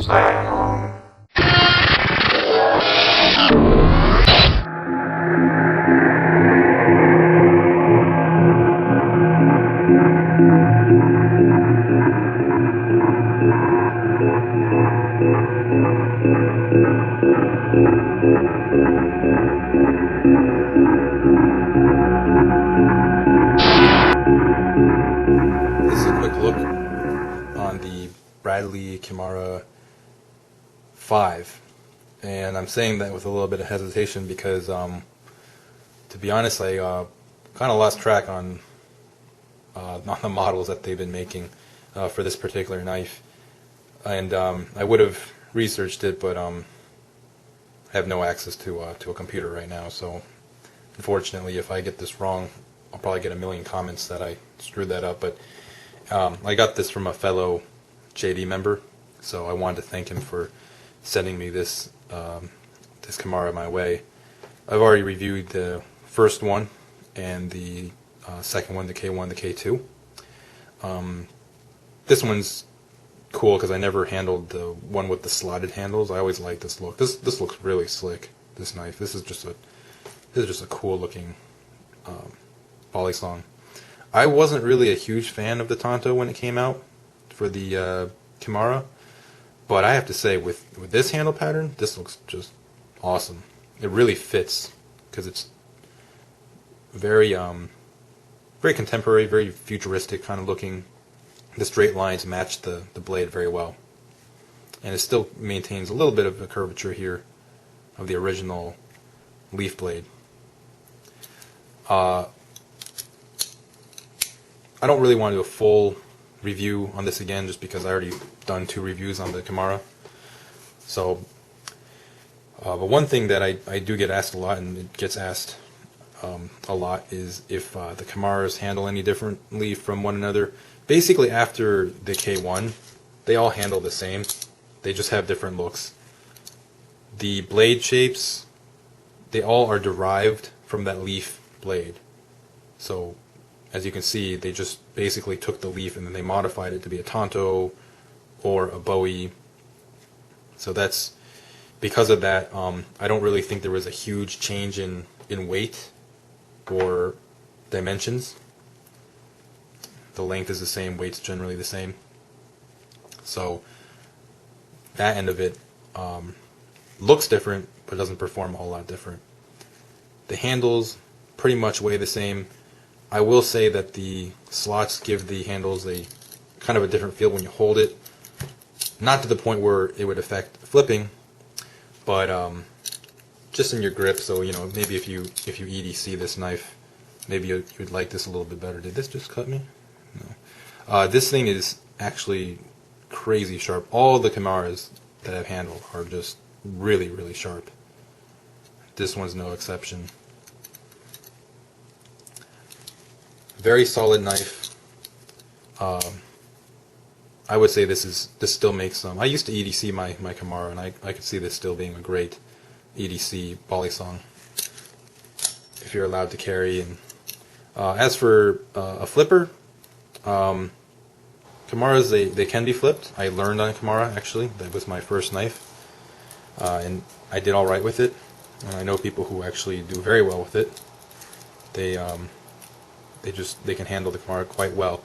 This is a quick look on the Bradley Kimura 5, and I'm saying that with a little bit of hesitation because, to be honest, I kind of lost track on the models that they've been making for this particular knife, and I would have researched it, but I have no access to a computer right now, so unfortunately, if I get this wrong, I'll probably get a million comments that I screwed that up. But I got this from a fellow JD member, so I wanted to thank him for sending me this this Kimura my way. I've already reviewed the first one and the second one, the K1, the K2. This one's cool because I never handled the one with the slotted handles. I always like this look. This looks really slick. This knife. This is just a cool looking volley song. I wasn't really a huge fan of the Tonto when it came out for the Kimura, but I have to say with this handle pattern, this looks just awesome. It really fits because it's very very contemporary, very futuristic kind of looking. The straight lines match the blade very well, and it still maintains a little bit of a curvature here of the original leaf blade. I don't really want to do a full review on this again just because I already done 2 reviews on the Kimura. So, but one thing that I do get asked a lot, and it gets asked a lot, is if the Kimuras handle any differently from one another. Basically, after the K1, they all handle the same. They just have different looks. The blade shapes, they all are derived from that leaf blade. So, as you can see, they just basically took the leaf and then they modified it to be a Tonto or a Bowie. So that's because of that. I don't really think there was a huge change in weight or dimensions. The length is the same, weight's generally the same. So that end of it looks different, but doesn't perform a whole lot different. The handles pretty much weigh the same. I will say that the slots give the handles a kind of a different feel when you hold it. Not to the point where it would affect flipping, but just in your grip. So maybe if you EDC this knife, maybe you'd like this a little bit better. Did this just cut me? No. This thing is actually crazy sharp. All the Kimuras that I've handled are just really, really sharp. This one's no exception. Very solid knife. I would say this still makes some. I used to EDC my Kimura, and I could see this still being a great EDC volley song if you're allowed to carry. And as for a flipper, Kimuras they can be flipped. I learned on Kimura actually. That was my first knife, and I did all right with it. And I know people who actually do very well with it. They can handle the Kimura quite well.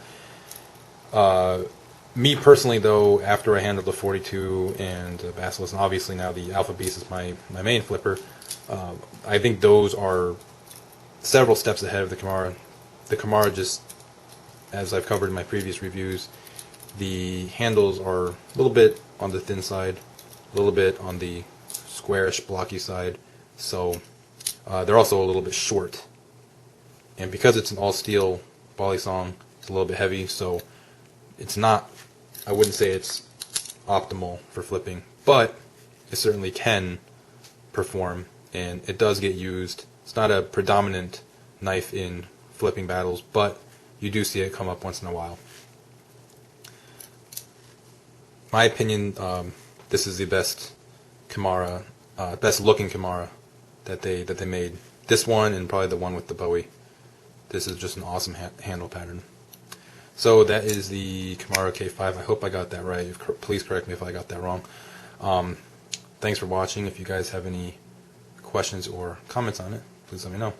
Me personally, though, after I handled the 42 and the Basilisk, and obviously now the Alpha Beast is my main flipper, I think those are several steps ahead of the Kimura. The Kimura, just as I've covered in my previous reviews, the handles are a little bit on the thin side, a little bit on the squarish, blocky side, so they're also a little bit short. And because it's an all-steel volley song, it's a little bit heavy, so it's not, I wouldn't say it's optimal for flipping, but it certainly can perform, and it does get used. It's not a predominant knife in flipping battles, but you do see it come up once in a while. My opinion, this is the best Kimura, best looking Kimura that they made. This one and probably the one with the Bowie. This is just an awesome handle pattern. So that is the Kimura K5. I hope I got that right. Please correct me if I got that wrong. Thanks for watching. If you guys have any questions or comments on it, please let me know.